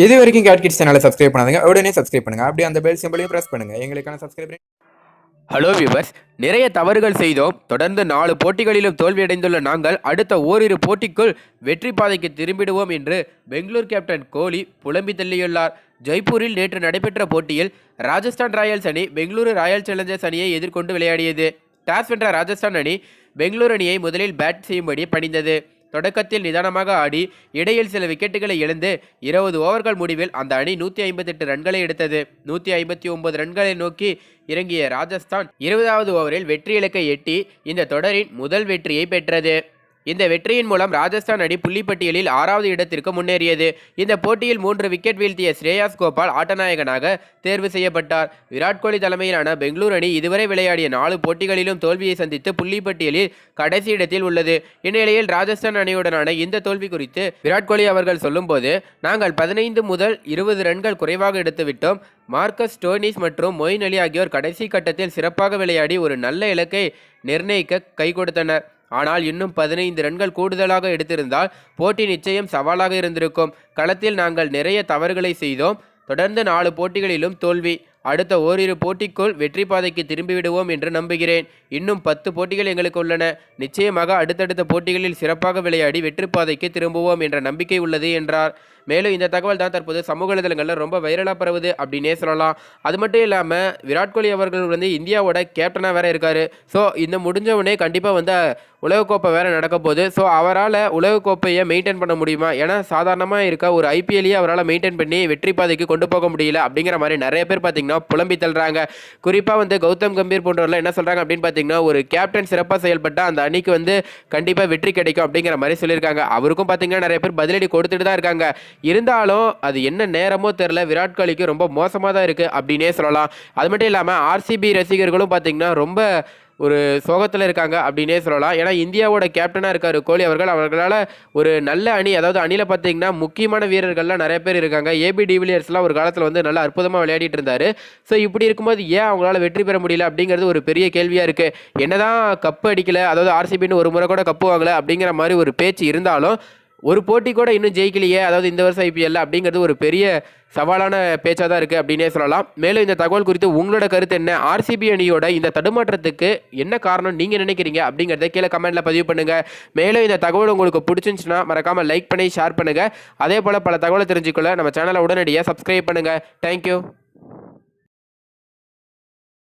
இது வரைக்கும் gate kids சேனலை சப்ஸ்கிரைப் பண்ணாதீங்க, உடனே சப்ஸ்கிரைப் பண்ணுங்க. அப்படியே அந்த பெல் சிம்பளையும் பிரஸ் பண்ணுங்க. எங்களுக்கான சப்ஸ்கிரைப். ஹலோ வியூவர்ஸ், நிறைய தவறுகள் செய்தோம். தொடர்ந்து 4 போட்டிகளிலும் தோல்வியடைந்துள்ள நாங்கள் அடுத்த ஓரிரு போட்டிக்குள் வெற்றி பாதைக்கு திரும்பிடுவோம் என்று பெங்களூர் கேப்டன் கோலி புலம்பி தள்ளியுள்ளார். ஜெய்ப்பூரில் நேற்று நடைபெற்ற போட்டியில் ராஜஸ்தான் ராயல்ஸ் அணி பெங்களூரு ராயல் சேலஞ்சர்ஸ் அணியை எதிர்கொண்டு விளையாடியது. டாஸ் வென்ற ராஜஸ்தான் அணி பெங்களூரு அணியை முதலில் பேட் செய்யும்படி பணிந்தது. தொடக்கத்தில் நிதானமாக ஆடி இடையில் சில விக்கெட்டுகளை இழந்து 20 ஓவர்கள் முடிவில் அந்த அணி 158 ரன்களை எடுத்தது. 159 ரன்களை நோக்கி இறங்கிய ராஜஸ்தான் 20வது ஓவரில் வெற்றி இலக்கை எட்டி இந்த தொடரின் முதல் வெற்றியை பெற்றது. இந்த வெற்றியின் மூலம் ராஜஸ்தான் அணி புள்ளிப்பட்டியலில் 6வது இடத்திற்கு முன்னேறியது. இந்த போட்டியில் 3 விக்கெட் வீழ்த்திய ஸ்ரேயாஸ் கோபால் ஆட்டநாயகனாக தேர்வு செய்யப்பட்டார். விராட் கோலி தலைமையிலான பெங்களூரு அணி இதுவரை விளையாடிய 4 போட்டிகளிலும் தோல்வியை சந்தித்து புள்ளிப்பட்டியலில் கடைசி இடத்தில் உள்ளது. இந்நிலையில் ராஜஸ்தான் அணியுடனான இந்த தோல்வி குறித்து விராட் கோலி அவர்கள் சொல்லும்போது, நாங்கள் 15 முதல் 20 ரன்கள் குறைவாக எடுத்துவிட்டோம். மார்க்கஸ் ஸ்டோனிஸ் மற்றும் மொயின் அலி ஆகியோர் கடைசி கட்டத்தில் சிறப்பாக விளையாடி ஒரு நல்ல இலக்கை நிர்ணயிக்க கை கொடுத்தனர். ஆனால் இன்னும் 15 ரன்கள் கூடுதலாக எடுத்திருந்தால் போட்டி நிச்சயம் சவாலாக இருந்திருக்கும். களத்தில் நாங்கள் நிறைய தவறுகளை செய்தோம். தொடர்ந்து 4 போட்டிகளிலும் தோல்வி. அடுத்த ஓரிரு போட்டிக்குள் வெற்றி பாதைக்கு திரும்பிவிடுவோம் என்று நம்புகிறேன். இன்னும் 10 போட்டிகள் எங்களுக்கு உள்ளன. நிச்சயமாக அடுத்தடுத்த போட்டிகளில் சிறப்பாக விளையாடி வெற்றி பாதைக்கு திரும்புவோம் என்ற நம்பிக்கை உள்ளது என்றார். மேலும் இந்த தகவல் தான் தற்போது சமூக வலைதளங்களில் ரொம்ப வைரலாக பரவுது அப்படின்னே சொல்லலாம். அது மட்டும் இல்லாமல் விராட் கோலி அவர்கள் இந்தியாவோட கேப்டனாக வேற இருக்காரு. ஸோ இந்த முடிஞ்சவனே கண்டிப்பாக உலகக்கோப்பை வேறு நடக்க போகுது. ஸோ அவரால் உலகக்கோப்பையை மெயின்டைன் பண்ண முடியுமா? ஏன்னா சாதாரணமாக இருக்க ஒரு ஐபிஎல்லையே அவரால் மெயின்டைன் பண்ணி வெற்றி பாதைக்கு கொண்டு போக முடியல அப்படிங்கிற மாதிரி நிறைய பேர் பார்த்தீங்கன்னா புலம்பி தள்ளுறாங்க. குறிப்பாக கௌதம் கம்பீர் போன்றவர்கள் என்ன சொல்கிறாங்க அப்படின்னு பார்த்தீங்கன்னா, ஒரு கேப்டன் சிறப்பாக செயல்பட்டால் அந்த அணிக்கு கண்டிப்பாக வெற்றி கிடைக்கும் அப்படிங்கிற மாதிரி சொல்லியிருக்காங்க. அவருக்கும் பார்த்தீங்கன்னா நிறைய பேர் பதிலடி கொடுத்துட்டு தான் இருக்காங்க. இருந்தாலும் அது என்ன நேரமோ தெரில, விராட் கோலிக்கு ரொம்ப மோசமாக தான் இருக்குது அப்படின்னே சொல்லலாம். அது மட்டும் இல்லாமல் ஆர்சிபி ரசிகர்களும் பார்த்தீங்கன்னா ரொம்ப ஒரு சோகத்தில் இருக்காங்க அப்படின்னே சொல்லலாம். ஏன்னா இந்தியாவோட கேப்டனாக இருக்கார் கோலி அவர்களால் ஒரு நல்ல அணி, அதாவது அணியில் பார்த்தீங்கன்னா முக்கியமான வீரர்கள்லாம் நிறைய பேர் இருக்காங்க. ஏபி டிவிலியர்ஸ்லாம் ஒரு காலத்தில் நல்லா அற்புதமாக விளையாடிட்டு இருந்தார். ஸோ இப்படி இருக்கும்போது ஏன் அவங்களால வெற்றி பெற முடியல அப்படிங்கிறது ஒரு பெரிய கேள்வியாக இருக்குது. என்னதான் கப்பு அடிக்கலை, அதாவது ஆர்சிபின்னு ஒரு முறை கூட கப்பு வாங்கலை அப்படிங்கிற மாதிரி ஒரு பேச்சு இருந்தாலும் ஒரு போட்டி கூட இன்னும் ஜெயிக்கலையே, அதாவது இந்த வருஷம் ஐபிஎல்ல அப்படிங்கிறது ஒரு பெரிய சவாலான பேச்சாக தான் இருக்குது அப்படின்னே சொல்லலாம். மேலும் இந்த தகவல் குறித்து உங்களோட கருத்து என்ன? ஆர்சிபி அணியோட இந்த தடுமாற்றத்துக்கு என்ன காரணம் நீங்கள் நினைக்கிறீங்க அப்படிங்கிறத கீழே கமெண்ட்டில் பதிவு பண்ணுங்கள். மேலும் இந்த தகவல் உங்களுக்கு பிடிச்சிருந்துச்சுன்னா மறக்காமல் லைக் பண்ணி ஷேர் பண்ணுங்கள். அதே போல் பல தகவலை தெரிஞ்சுக்கொள்ள நம்ம சேனலை உடனடியாக சப்ஸ்கிரைப் பண்ணுங்கள். தேங்க்யூ.